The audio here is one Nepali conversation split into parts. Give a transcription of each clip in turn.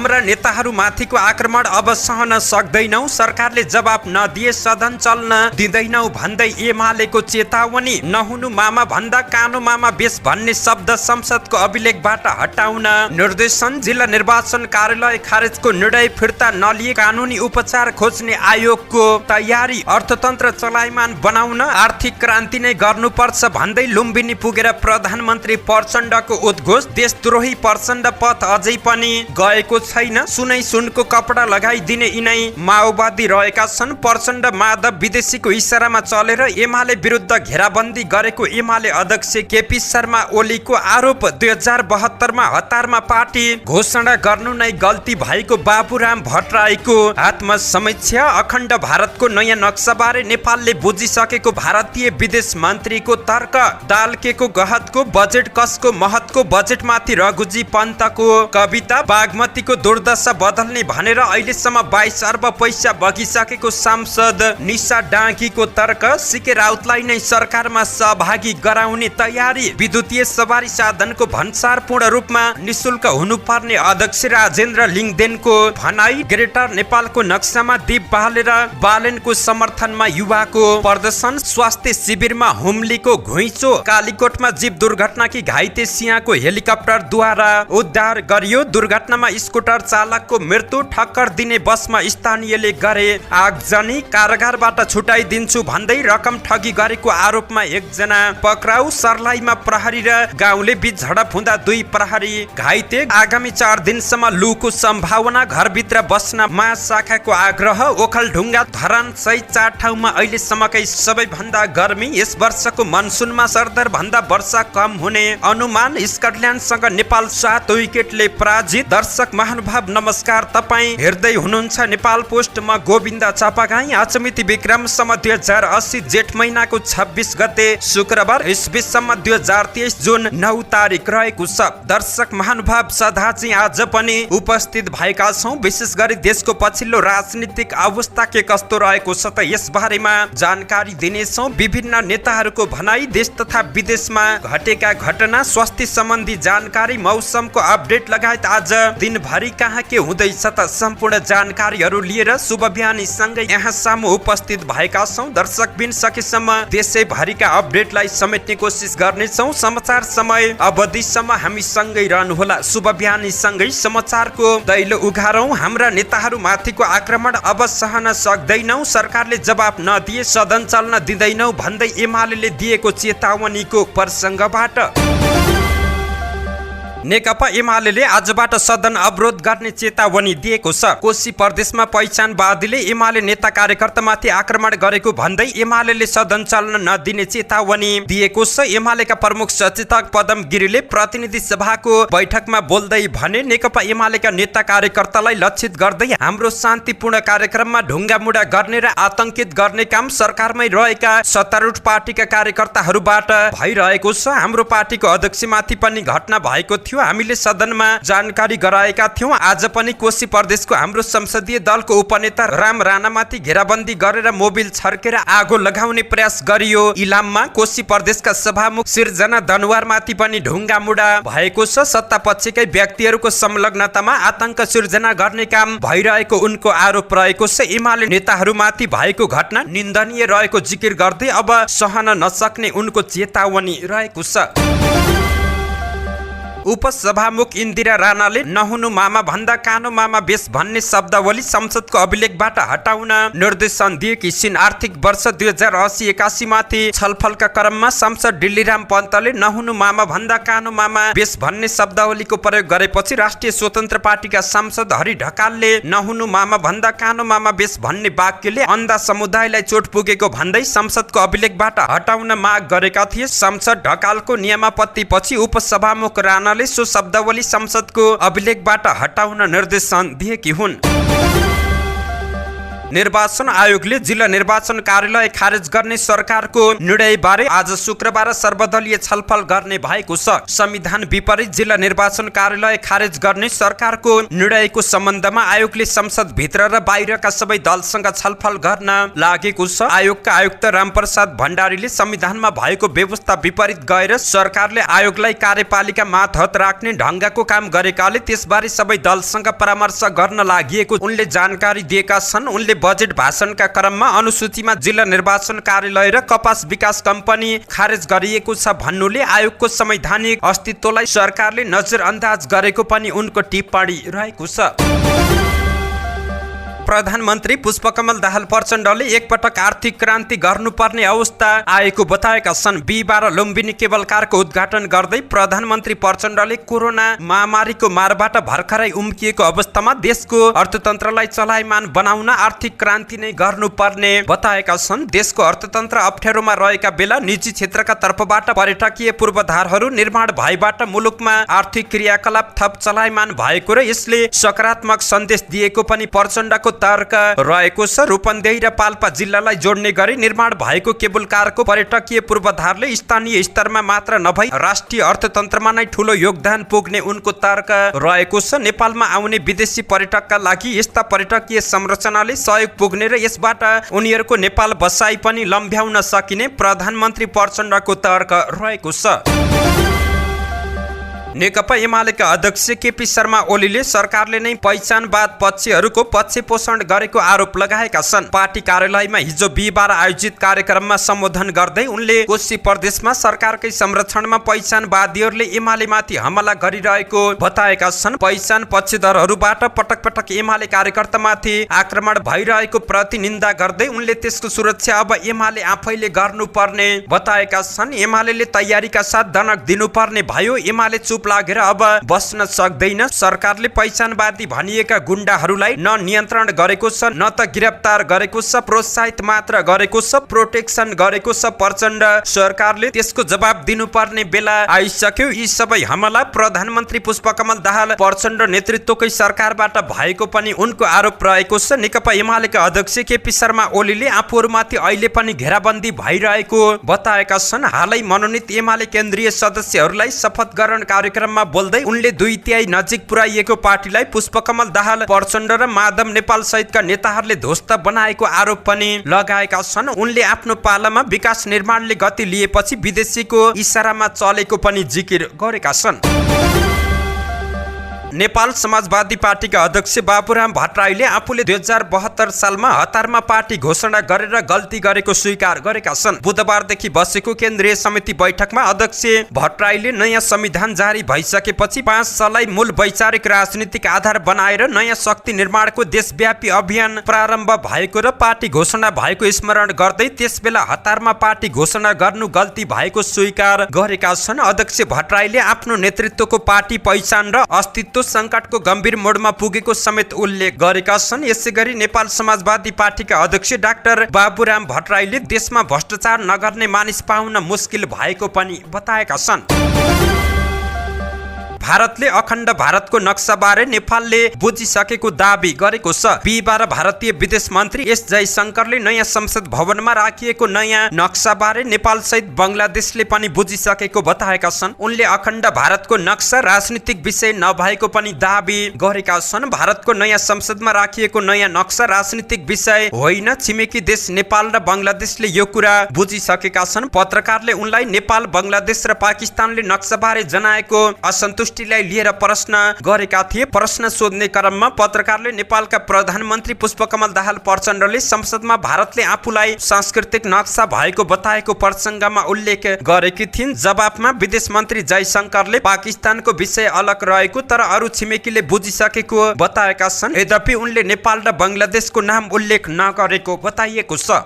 हाम्रा नेताहरूमाथिको आक्रमण अब सहन सक्दैनौ, सरकारले जवाब नदिए सदन चल्न दिँदैनौ भन्दै एमालेको चेतावनी। नहुनु मामा भन्दा कानो मामा बेस भन्ने शब्द संसदको अभिलेखबाट हटाउन निर्देशन। जिल्ला निर्वाचन कार्यालय खारेजको निर्णय फिर्ता नलिए कानुनी उपचार खोज्ने आयोगको तयारी। अर्थतन्त्र चलायमान बनाउन आर्थिक क्रान्ति नै गर्नुपर्छ भन्दै लुम्बिनी पुगेर प्रधानमन्त्री प्रचण्डको उद्घोष। देशद्रोही प्रचण्ड पथ अझै पनि गएको छैन, सुनै सुनको कपडा लगाइदिने यिनै माओवादी रहेका छन्। प्रचण्ड माधव विदेशीको इसारामा चलेर एमाले विरुद्ध घेराबन्दी गरेको एमाले अध्यक्ष केपी शर्मा ओलीको आरोप। 2072 मा हतारमा पार्टी घोषणा गर्नु नै गल्ती भएको बाबुराम भट्टराईको आत्मसमीक्षा। अखण्ड भारतको नयाँ नक्साबारे नेपालले बुझिसकेको भारतीय विदेश मन्त्रीको तर्क। दालकेको गहतको बजेट कसको महतको बजेटमाथि रघुजी पन्तको कविता। बागमतीको दुर्दशा बदल्ने भनेर अहिलेसम्म 22 अर्ब पैसा बगिसकेको सांसद निशा डाँगीको तर्क। सीके राउतलाई नै सरकारमा सहभागी गराउने तयारी। विद्युतीय सवारी साधनको भन्सार पूर्ण रूपमा निशुल्क हुनुपर्ने अध्यक्ष राजेन्द्र लिङदेनको भनाई। ग्रेटर नेपालको नक्सामा दीप बालेर बालेनको समर्थनमा युवाको प्रदर्शन। स्वास्थ्य शिविरमा हुम्लीको घुइँचो। कालीकोटमा जीव दुर्घटनाकी घाइते सिंहको हेलिकप्टरद्वारा उद्धार गरियो। दुर्घटनामा स्कुटर चालकको मृत्यु। ठक्कर दिने बसमा स्थानीयले गरे आगजनी। कारागारबाट छुटाइदिन्छु भन्दै रकम ठगी गरेको आरोपमा एकजना पक्राउ। सर्लाहीमा प्रहरी र गाउँले बीच झडप हुँदा 2 प्रहरी घाइते। आगामी 4 दिनसम्म लूको सम्भावना। घरभित्र बस्न महाशाखाको आग्रह। ओखलढुङ्गा धरान सहित 4 ठाउँमा अहिलेसम्मकै सबैभन्दा गर्मी। यस वर्षको मनसुनमा सरदर भन्दा वर्षा कम हुने अनुमान। स्कटल्यान्डसँग नेपाल 7 विकेटले पराजित। दर्शक महानुभाव नमस्कार, तपाईँ हेर्दै हुनुहुन्छ नेपाल पोस्ट। म गोविन्द चापागाई। आज मिति विक्रमसम्म 2080 जेठ महिनाको 26 गते शुक्रबार, ईस्वीसम्म 2023 जुन 9 तारिक रहेको छ। दर्शक महानुभाव सदा चाहिँ आज पनि उपस्थित भएका छौँ। विशेष गरी देशको पछिल्लो राजनीतिक अवस्था के कस्तो रहेको छ त यस बारेमा जानकारी दिनेछौँ। विभिन्न नेताहरूको भनाई, देश तथा विदेशमा घटेका घटना, स्वास्थ्य सम्बन्धी जानकारी, मौसमको अपडेट लगायत आज दिनभरि कहाँ के हुँदैछ त सम्पूर्ण जानकारीहरू लिएर शुभ बिहानी सँगै यहाँ सामु उपस्थित भएका छौँ। दर्शकबिन सकेसम्म देशैभरिका अपडेटलाई समेट्ने कोसिस गर्नेछौँ। समाचार समय अवधिसम्म हामी सँगै रहनुहोला। शुभ बिहानी सँगै समाचारको दैलो उघारौँ। हाम्रा नेताहरूमाथिको आक्रमण अब सहन सक्दैनौ, सरकारले जवाब नदिए सदन चल्न दिँदैनौ भन्दै एमाले दिएको चेतावनीको प्रसङ्गबाट नेकपा एमाले आजबाट सदन अवरोध गर्ने चेतावनी दिएको छ। कोशी प्रदेशमा पहिचानवादीले एमाले नेता कार्यकर्तामाथि आक्रमण गरेको भन्दै एमाले सदन चल्न नदिने चेतावनी दिएको छ। एमालेका प्रमुख सचेतक पदम गिरीले प्रतिनिधि सभाको बैठकमा बोल्दै भने, नेकपा एमालेका नेता कार्यकर्तालाई लक्षित गर्दै हाम्रो शान्तिपूर्ण कार्यक्रममा ढुङ्गामुढा गर्ने र आतंकित गर्ने काम सरकारमै रहेका सत्तारूढ पार्टीका कार्यकर्ताहरूबाट भइरहेको छ। हाम्रो पार्टीको अध्यक्षमाथि पनि घटना भएको थियो। हामीले सदनमा जानकारी गराएका थियौं। आज पनि कोशी प्रदेशको हाम्रो संसदीय दलको उपनेता राम राणामाथि घेराबन्दी गरेर मोबिल छर्केर आगो लगाउने प्रयास गरियो। इलाममा कोशी प्रदेशका सभामुख सिर्जना दनवारमाथि पनि ढुङ्गामुढा भएको छ। सत्ता पक्षकै व्यक्तिहरूको संलग्नतामा आतंक सिर्जना गर्ने काम भइरहेको उनको आरोप रहेको छ। एमाले नेताहरूमाथि भएको घटना निन्दनीय रहेको जिकिर गर्दै अब सहन नसक्ने उनको चेतावनी रहेको छ। उपसभामुख इन्दिरा राणाले नहुनु मामा भन्दा कानो मामा बेस भन्ने शब्दावली संसदको अभिलेखबाट हटाउन निर्देशन दिएकी छिन्। आर्थिक वर्ष 2080-81 माथि छलफलका क्रममा सांसद डिल्लीराम पन्तले नहुनु मामा भन्दा कानो मामा बेस भन्ने शब्दावलीको प्रयोग गरेपछि राष्ट्रिय स्वतन्त्र पार्टीका सांसद हरि ढकालले नहुनु मामा भन्दा कानो मामा बेस भन्ने वाक्यले अन्धा समुदायलाई चोट पुगेको भन्दै संसदको अभिलेखबाट हटाउन माग गरेका थिए। सांसद ढकालको नियमापत्तिपछि उपसभामुख राणा सो शब्दावली संसदको अभिलेखबाट हटाउन निर्देशन दिएकी हुन्। निर्वाचन आयोगले जिल्ला निर्वाचन कार्यालय खारेज गर्ने सरकारको निर्णय बारे आज शुक्रबार सर्वदलीय छलफल गर्ने भएको छ। संविधान विपरीत जिल्ला निर्वाचन कार्यालय खारेज गर्ने सरकारको निर्णयको सम्बन्धमा आयोगले संसद भित्र र बाहिरका सबै दलसँग छलफल गर्न लागेको छ। आयोगका आयुक्त रामप्रसाद भण्डारीले संविधानमा भएको व्यवस्था विपरीत गएर सरकारले आयोगलाई कार्यपालिका मातहत राख्ने ढंगको काम गरेकाले त्यसबारे सबै दलसँग परामर्श गर्न लागि उनले जानकारी दिएका छन्। उनले बजेट भाषणका क्रममा अनुसूचीमा जिल्ला निर्वाचन कार्यालय र कपास विकास कम्पनी खारेज गरिएको छ भन्नुले आयोगको संवैधानिक अस्तित्वलाई सरकारले नजरअन्दाज गरेको पनि उनको टिप्पणी रहेको छ। प्रधानमन्त्री पुष्पकमल दाहाल प्रचण्डले एकपटक आर्थिक क्रान्ति गर्नुपर्ने अवस्था आएको बताएका छन्। बिहीबार लुम्बिनी केबल कारको उद्घाटन गर्दै प्रधानमन्त्री प्रचण्डले कोरोना महामारीको मारबाट भर्खरै उम्किएको अवस्थामा देशको अर्थतन्त्रलाई चलायमान बनाउन आर्थिक क्रान्ति नै गर्नुपर्ने बताएका छन्। देशको अर्थतन्त्र अप्ठ्यारोमा रहेका बेला निजी क्षेत्रका तर्फबाट पर्यटकीय पूर्वाधारहरू निर्माण भएबाट मुलुकमा आर्थिक क्रियाकलाप थप चलायमान भएको र यसले सकारात्मक सन्देश दिएको पनि प्रचण्डको तर्क रहेको छ। रूपन्देही र पाल्पा जिल्लालाई जोड्ने गरी निर्माण भएको केबल कारको पर्यटकीय पूर्वाधारले स्थानीय स्तरमा मात्र नभई राष्ट्रिय अर्थतन्त्रमा नै ठूलो योगदान पुग्ने उनको तर्क रहेको छ। नेपालमा आउने विदेशी पर्यटकका लागि यस्ता पर्यटकीय संरचनाले सहयोग पुग्ने र यसबाट उनीहरूको नेपाल बसाई पनि लम्ब्याउन सकिने प्रधानमन्त्री प्रचण्डको तर्क रहेको छ। नेकपा एमालेका अध्यक्ष केपी शर्मा ओलीले सरकारले नै पहिचानवाद पक्षहरूको पक्ष पोषण गरेको आरोप लगाएका छन्। पार्टी कार्यालयमा हिजो बिहीबार आयोजित कार्यक्रममा सम्बोधन गर्दै उनले कोशी प्रदेशमा सरकारकै संरक्षणमा पहिचानवादीहरूले एमालेमाथि हमला गरिरहेको बताएका छन्। पहिचान पक्षधरहरूबाट पटक पटक एमाले कार्यकर्तामाथि आक्रमण भइरहेको प्रतिनिन्दा गर्दै उनले त्यसको सुरक्षा अब एमाले आफैले गर्नुपर्ने बताएका छन्। एमालेले तयारीका साथ दनक दिनुपर्ने भयो। एमाले चुप लागेर अब बस्न सक्दैन। सरकारले पहिचानवादी भनिएका गुण्डाहरूलाई न नियन्त्रण गरेको छ न त गिरफ्तार गरेको छ, प्रोत्साहित मात्र गरेको छ, प्रोटेक्सन गरेको छ। प्रचण्ड सरकारले त्यसको जवाब दिनुपर्ने बेला आइसक्यो। यी सबै हमला प्रधानमन्त्री पुष्पकमल दाहाल प्रचण्ड नेतृत्वकै सरकारबाट भएको पनि उनको आरोप रहेको छ। नेकपा एमालेका अध्यक्ष केपी शर्मा ओलीले आफूहरूमाथि अहिले पनि घेराबन्दी भइरहेको बताएका छन्। हालै मनोनित एमाले केन्द्रीय सदस्यहरूलाई शपथ ग्रहण कार्यक्रममा बोल्दै उनले 2/3 नजिक पुर्याइएको पार्टीलाई पुष्पकमल दाहाल प्रचण्ड र माधव नेपाल सहितका नेताहरूले ध्वस्त बनाएको आरोप पनि लगाएका छन्। उनले आफ्नो पालामा विकास निर्माणले गति लिएपछि विदेशीको इशारामा चलेको पनि जिकिर गरेका छन्। नेपाल समाजवादी पार्टीका अध्यक्ष बाबुराम भट्टराईले आफूले 2072 सालमा हतारमा पार्टी घोषणा गरेर गल्ती गरेको स्वीकार गरेका छन्। बुधबारदेखि बसेको केन्द्रीय समिति बैठकमा अध्यक्ष भट्टराईले नयाँ संविधान जारी भइसकेपछि 5 साललाई मूल वैचारिक राजनीतिक आधार बनाएर नयाँ शक्ति निर्माणको देशव्यापी अभियान प्रारम्भ भएको र पार्टी घोषणा भएको स्मरण गर्दै त्यसबेला हतारमा पार्टी घोषणा गर्नु गल्ती भएको स्वीकार गरेका छन्। अध्यक्ष भट्टराईले आफ्नो नेतृत्वको पार्टी पहिचान र अस्तित्व संकटको गम्भीर मोडमा पुगेको समेत उल्लेख गरेका छन्। यसैगरी नेपाल समाजवादी पार्टीका अध्यक्ष डाक्टर बाबुराम भट्टराईले देशमा भ्रष्टाचार नगर्ने मानिस पाउन मुस्किल भएको पनि बताएका छन्। भारतले अखण्ड भारतको नक्साबारे नेपालले बुझिसकेको दाबी गरेको छ। बिहीबार भारतीय विदेश मन्त्री एस जयशंकरले नयाँ संसद भवनमा राखिएको नयाँ नक्साबारे नेपाल सहित बंगलादेशले पनि बुझिसकेको बताएका छन्। उनले अखण्ड भारतको नक्सा राजनीतिक विषय नभएको पनि दाबी गरेका छन्। भारतको नयाँ संसदमा राखिएको नयाँ नक्सा राजनीतिक विषय होइन। छिमेकी देश नेपाल र बंगलादेशले यो कुरा बुझिसकेका छन्। पत्रकारले उनलाई नेपाल, बंगलादेश र पाकिस्तानले नक्साबारे जनाएको असन्तुष्टि लिएर प्रश्न गरेका थिए। प्रश्न सोध्ने क्रममा पत्रकारले नेपालका प्रधानमन्त्री पुष्पकमल दाहाल प्रचण्डले संसदमा भारतले आफूलाई सांस्कृतिक नक्सा भएको बताएको प्रसङ्गमा उल्लेख गरेकी थिइन्। जवाफमा विदेश मन्त्री जयशंकरले पाकिस्तानको विषय अलग रहेको तर अरू छिमेकीले बुझिसकेको बताएका छन्। यद्यपि उनले नेपाल र बंगलादेशको नाम उल्लेख नगरेको बताइएको छ।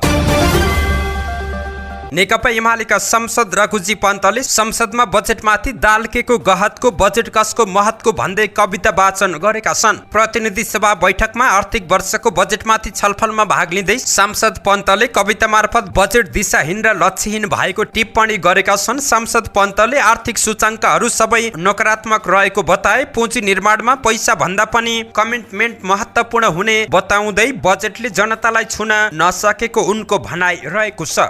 नेकपा एमालेका सांसद रघुजी पन्तले संसदमा बजेटमाथि दालकेको गहतको बजेट कसको महत्को भन्दै कविता वाचन गरेका छन्। प्रतिनिधि सभा बैठकमा आर्थिक वर्षको बजेटमाथि छलफलमा भाग लिँदै सांसद पन्तले कविता मार्फत बजेट दिशाहीन र लक्ष्यहीन भएको टिप्पणी गरेका छन्। सांसद पन्तले आर्थिक सूचाङ्कहरू सबै नकारात्मक रहेको बताए। पुँजी निर्माणमा पैसा भन्दा पनि कमिटमेन्ट महत्त्वपूर्ण हुने बताउँदै बजेटले जनतालाई छुन नसकेको उनको भनाइ रहेको छ।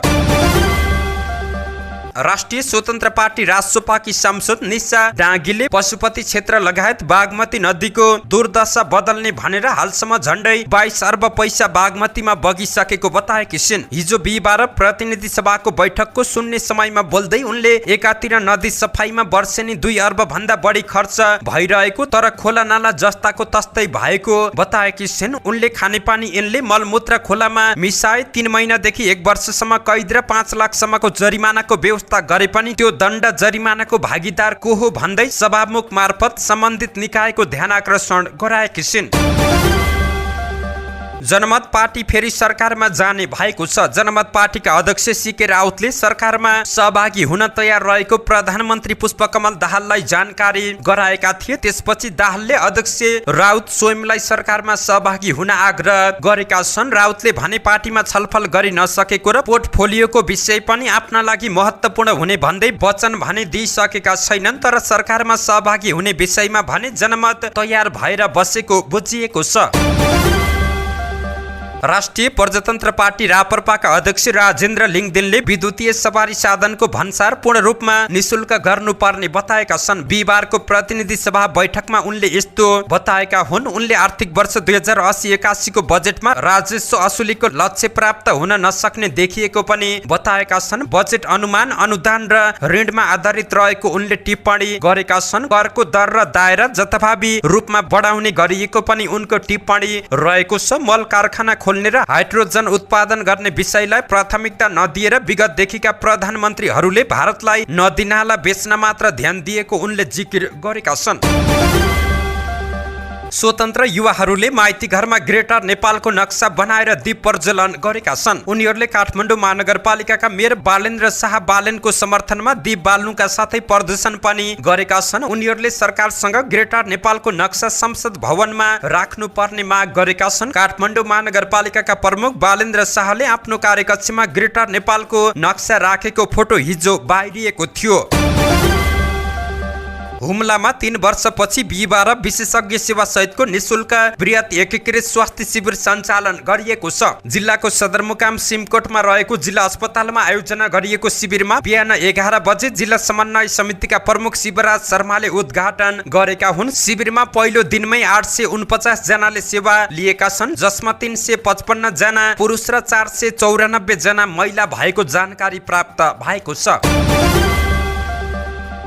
राष्ट्रिय स्वतन्त्र पार्टी रासोपाकी सांसद निशा डाँगीले पशुपति क्षेत्र लगायत बागमती नदीको दुर्दशा बदल्ने भनेर हालसम्म झण्डै 22 अर्ब पैसा बागमतीमा बगिसकेको बताएकी छिन्। हिजो बिहिबार प्रतिनिधि सभाको बैठकको शून्य समयमा बोल्दै उनले एकातिर नदी सफाईमा वर्षेनी 2 अर्ब भन्दा बढी खर्च भइरहेको तर खोला नाला जस्ताको तस्तै भएको बताएकी छिन्। उनले खानेपानी ऐनले मलमूत्र खोलामा मिसाए 3 महिनादेखि 1 वर्षसम्म कैद र 5 लाखसम्मको जरिमानाको व्यवस्था गरे पनि त्यो दण्ड जरिमानाको भागीदार को हो भन्दै सभामुख मार्फत सम्बन्धित निकायको ध्यान आकर्षण गराएकी छिन्। जनमत पार्टी फेरि सरकारमा जाने भएको छ। जनमत पार्टीका अध्यक्ष सीके राउतले सरकारमा सहभागी हुन तयार रहेको प्रधानमन्त्री पुष्पकमल दाहाललाई जानकारी गराएका थिए। त्यसपछि दाहालले अध्यक्ष राउत स्वयंलाई सरकारमा सहभागी हुन आग्रह गरेका छन्। राउतले भने पार्टीमा छलफल गरि नसकेको र पोर्टफोलियोको विषय पनि आफ्ना लागि महत्त्वपूर्ण हुने भन्दै वचन भने दिइसकेका छैनन्, तर सरकारमा सहभागी हुने विषयमा भने जनमत तयार भएर बसेको बुझिएको छ। राष्ट्रिय प्रजातन्त्र पार्टी राप्रपाका अध्यक्ष राजेन्द्र लिङदेनले विद्युतीय सवारी साधनको भन्सार पूर्ण रूपमा निशुल्क गर्नुपर्ने बताएका छन्। बिहिबारको प्रतिनिधि सभा बैठकमा उनले यस्तो बताएका हुन्। उनले आर्थिक वर्ष 2080-81 को बजेटमा राजस्व असुलीको लक्ष्य प्राप्त हुन नसक्ने देखिएको पनि बताएका छन्। बजेट अनुमान, अनुदान र ऋणमा आधारित रहेको उनले टिप्पणी गरेका छन्। करको दर र दायरा जथाभावी रूपमा बढाउने गरिएको पनि उनको टिप्पणी रहेको छ। मल कारखाना खोल्ने र हाइड्रोजन उत्पादन गर्ने विषयलाई प्राथमिकता नदिएर विगतदेखिका प्रधानमन्त्रीहरूले भारतलाई नदीनाला बेच्न मात्र ध्यान दिएको उनले जिकिर गरेका छन्। स्वतन्त्र युवाहरूले माइती घरमा ग्रेटर नेपालको नक्सा बनाएर दीप प्रज्वलन गरेका छन्। उनीहरूले काठमाडौँ महानगरपालिकाका मेयर बालेन्द्र शाह बालेनको समर्थनमा दीप बाल्नुका साथै प्रदर्शन पनि गरेका छन्। उनीहरूले सरकारसँग ग्रेटर नेपालको नक्सा संसद भवनमा राख्नुपर्ने माग गरेका छन्। काठमाडौँ महानगरपालिकाका प्रमुख बालेन्द्र शाहले आफ्नो कार्यकक्षमा ग्रेटर नेपालको नक्सा राखेको फोटो हिजो बाहिरिएको थियो। हुम्लामा 3 वर्षपछि बिहिबार विशेषज्ञ सेवा सहितको निशुल्क वृहत एकीकृत स्वास्थ्य शिविर सञ्चालन गरिएको छ। जिल्लाको सदरमुकाम सिमकोटमा रहेको जिल्ला अस्पतालमा आयोजना गरिएको शिविरमा बिहान 11 बजे जिल्ला समन्वय समितिका प्रमुख शिवराज शर्माले उद्घाटन गरेका हुन्। शिविरमा पहिलो दिनमै 849 जनाले सेवा लिएका छन्, जसमा 355 जना पुरुष र 494 जना महिला भएको जानकारी प्राप्त भएको छ।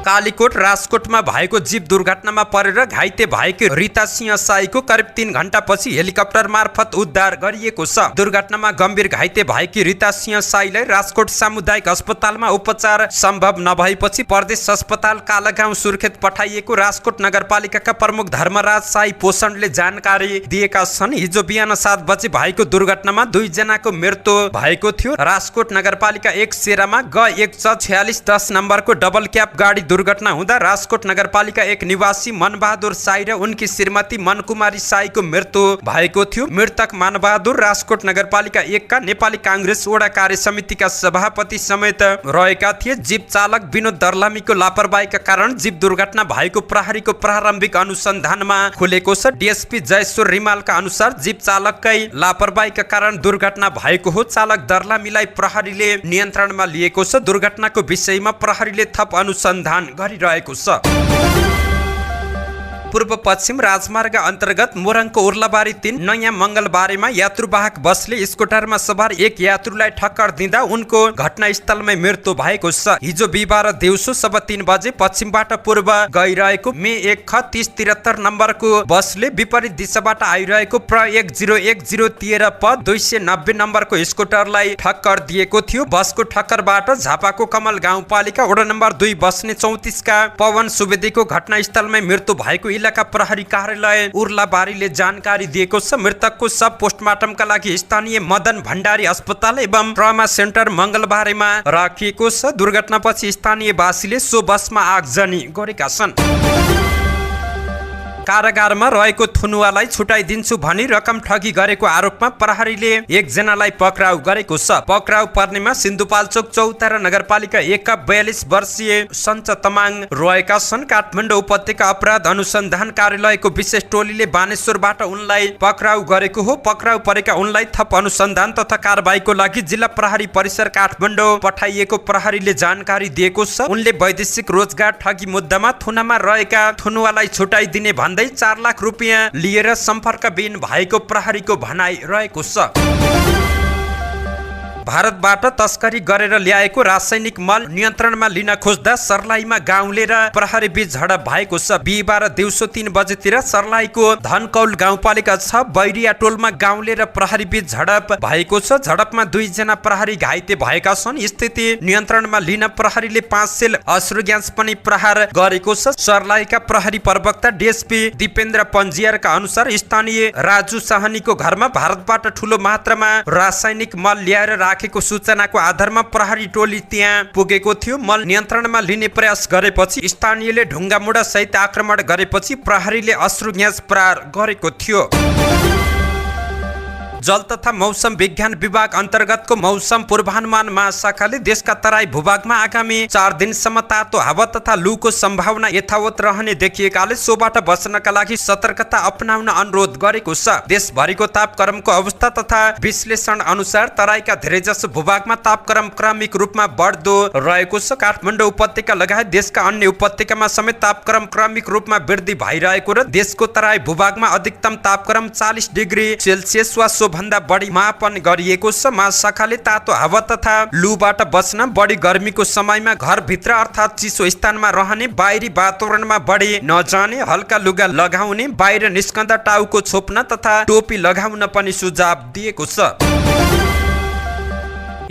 कालीकोट राजकोटमा भएको जीप दुर्घटनामा परेर घाइते भएकी रीता सिंह साईको करिब 3 घण्टापछि हेलिकप्टर मार्फत उद्धार गरिएको छ। दुर्घटनामा गम्भीर घाइते भएकी रीता सिंह साईलाई राजकोट सामुदायिक अस्पतालमा उपचार सम्भव नभएपछि प्रदेश अस्पताल कालागाउँ सुर्खेत पठाइएको राजकोट नगरपालिकाका प्रमुख धर्मराज साई पोषणले जानकारी दिएका छन्। हिजो बिहान 7 बजे भएको दुर्घटनामा 2 जनाको मृत्यु भएको थियो। राजकोट नगरपालिका 1 सेरामा G14610 नम्बरको डबल क्याब गाडी दुर्घटना हुँदा राजकोट नगरपालिका 1 निवासी मनबहादुर साई र उनकी श्रीमती मनकुमारी साईको मृत्यु भएको थियो। मृतक मनबहादुर राजकोट नगरपालिका 1 का नेपाली कांग्रेस वडा कार्य समितिका सभापति समेत रहेका थिए। जीप चालक विनोद दर्लामीको लापरवाहीका कारण जीप दुर्घटना भएको प्रहरीको प्रारम्भिक अनुसन्धानमा खुलेको छ। डीएसपी जयश्वर रिमालका अनुसार जीप चालककै लापरवाहीका कारण दुर्घटना भएको हो। चालक दर्लामीलाई प्रहरीले नियन्त्रणमा लिएको छ। दुर्घटनाको विषयमा प्रहरीले थप अनुसन्धान गरिरहेको छ। पूर्व पश्चिम राजमार्ग अन्तर्गत मोरङको उर्लाबारी 3 नयाँ मङ्गलबारेमा यात्रुवाहक बसले स्कुटरमा सवार एक यात्रुलाई ठक्कर दिँदा उनको घटनास्थलमै मृत्यु भएको छ। हिजो बिहिबार दिउँसो 3:15 बजे पश्चिमबाट पूर्व गइरहेको मे 1 ख 3073 नम्बरको बसले विपरीत दिशाबाट आइरहेको प्र 101013 प 290 नम्बरको स्कुटरलाई ठक्कर दिएको थियो। बसको ठक्करबाट झापाको कमल गाउँपालिका वडा नम्बर 2 बस्ने 34 का पवन सुवेदीको घटनास्थलमै मृत्यु भएको जिल्लाका प्रहरी कार्यालय उर्लाबारीले जानकारी दिएको छ। मृतकको शव पोस्टमार्टमका लागि स्थानीय मदन भण्डारी अस्पताल एवं ट्रमा सेन्टर मंगलबारेमा राखिएको छ। दुर्घटनापछि स्थानीयवासीले सो बसमा आगजनी गरेका छन्। कारागारमा रहेको थुनुवालाई छुटाइदिन्छु भनी रकम ठगी गरेको आरोपमा प्रहरीले एकजनालाई पक्राउ गरेको छ। पक्राउ पर्नेमा सिन्धुपाल्चोक चौतारा नगरपालिका 1 का 42 वर्षीय सञ्च तमाङ रहेका छन्। काठमाडौँ उपत्यका अपराध अनुसन्धान कार्यालयको विशेष टोलीले बानेश्वरबाट उनलाई पक्राउ गरेको हो। पक्राउ परेका उनलाई थप अनुसन्धान तथा कारबाहीको लागि जिल्ला प्रहरी परिसर काठमाडौँ पठाइएको प्रहरीले जानकारी दिएको छ। उनले वैदेशिक रोजगार ठगी मुद्दामा थुनामा रहेका थुनुवालाई छुटाइदिने भन्दै 4 लाख रुपियाँ लिएर सम्पर्कविहीन भएको प्रहरीको भनाइ रहेको छ। भारतबाट तस्करी गरेर ल्याएको रासायनिक मल नियन्त्रणमा लिन खोज्दा सर्लाहीमा गाउँले र प्रहरी बीच झडप भएको छ। बिहीबार दिउँसो 3 बजेतिर सर्लाहीको धनकौल गाउँपालिका 6 बैरिया टोलमा गाउँले र प्रहरी बीच झडप भएको छ। झडपमा 2 जना प्रहरी घाइते भएका छन्। स्थिति नियन्त्रणमा लिन प्रहरीले 5 सेल अश्रु ग्यास पनि प्रहार गरेको छ। सर्लाहीका प्रहरी प्रवक्ता डीएसपी दिपेन्द्र पञ्जियारका अनुसार स्थानीय राजु साहनीको घरमा भारतबाट ठूलो मात्रामा रासायनिक मल ल्याएर राखेको सूचनाको आधारमा प्रहरी टोली त्यहाँ पुगेको थियो। मल नियन्त्रणमा लिने प्रयास गरेपछि स्थानीयले ढुङ्गामुढा सहित आक्रमण गरेपछि प्रहरीले अश्रु ग्यास प्रहार गरेको थियो। जल तथा मौसम विज्ञान विभाग अन्तर्गतको मौसम पूर्वानुमान महाशाखाले देशका तराई भूभागमा आगामी 4 दिनसम्म तातो हावा तथा लूको सम्भावना यथावत रहने देखिएकाले सोबाट बच्नका लागि सतर्कता अपनाउन अनुरोध गरेको छ। देशभरिको तापक्रमको अवस्था तथा विश्लेषण अनुसार तराईका धेरैजसो भूभागमा तापक्रम क्रमिक रूपमा बढ्दो रहेको छ। काठमाडौँ उपत्यका लगायत देशका अन्य उपत्यकामा समेत तापक्रम क्रमिक रूपमा वृद्धि भइरहेको र देशको तराई भूभागमा अधिकतम तापक्रम 40 डिग्री सेल्सियस वा भन्दा बढी मापन गरिएको छ। महाशाखाले तातो हावा तथा लूबाट बच्न, बढी गर्मीको समयमा घरभित्र अर्थात् चिसो स्थानमा रहने, बाहिरी वातावरणमा बढी नजाने, हल्का लुगा लगाउने, बाहिर निस्कँदा टाउको छोप्न तथा टोपी लगाउन पनि सुझाव दिएको छ।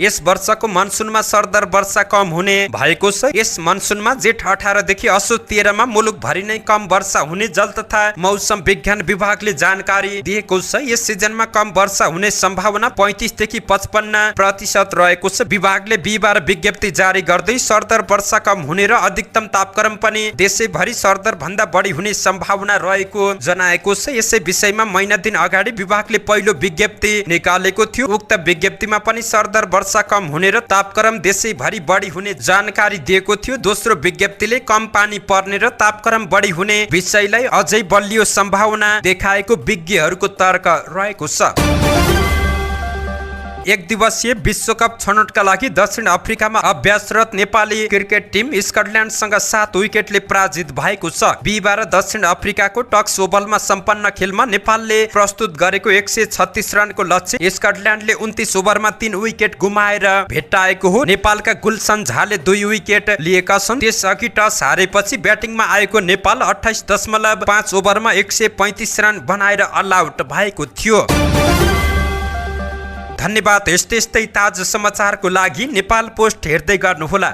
यस वर्षको मनसुनमा सरदर वर्षा कम हुने भएको छ। यस मनसुनमा जेठ 18 देखि असोज 13 मा मुलुकभरि नै कम वर्षा हुने जल तथा मौसम विज्ञान विभागले जानकारी दिएको छ। यस सिजनमा कम वर्षा हुने सम्भावना 35 देखि 55% रहेको छ। विभागले बिहीबार विज्ञप्ति जारी गर्दै सरदर वर्षा कम हुने र अधिकतम तापक्रम पनि देशैभरि सरदर भन्दा बढी हुने सम्भावना रहेको जनाएको छ। यसै विषयमा महिना दिन अगाडि विभागले पहिलो विज्ञप्ति निकालेको थियो। उक्त विज्ञप्तिमा पनि सरदर वर्षा कम हुने र तापक्रम देशैभरि बढी हुने जानकारी दिएको थियो। दोस्रो विज्ञप्तिले कम पानी पर्ने र तापक्रम बढी हुने विषयलाई अझै बलियो सम्भावना देखाएको विज्ञहरूको तर्क रहेको छ। एक दिवसीय विश्वकप छनौटका लागि दक्षिण अफ्रिकामा अभ्यासरत नेपाली क्रिकेट टिम स्कटल्यान्डसँग 7 विकेटले पराजित भएको छ। बिहीबार दक्षिण अफ्रिकाको टक्स ओभलमा सम्पन्न खेलमा नेपालले प्रस्तुत गरेको 136 रनको लक्ष्य स्कटल्यान्डले 29 ओभरमा 3 विकेट गुमाएर भेट्टाएको हो। नेपालका गुलसन झाले 2 विकेट लिएका छन्। त्यसअघि टस हारेपछि ब्याटिङमा आएको नेपाल 28.5 ओभरमा 135 रन बनाएर अल आउट भएको थियो। धन्यवाद। यस्तै ताजा समाचारको लागि नेपाल पोस्ट हेर्दै गर्नुहोला।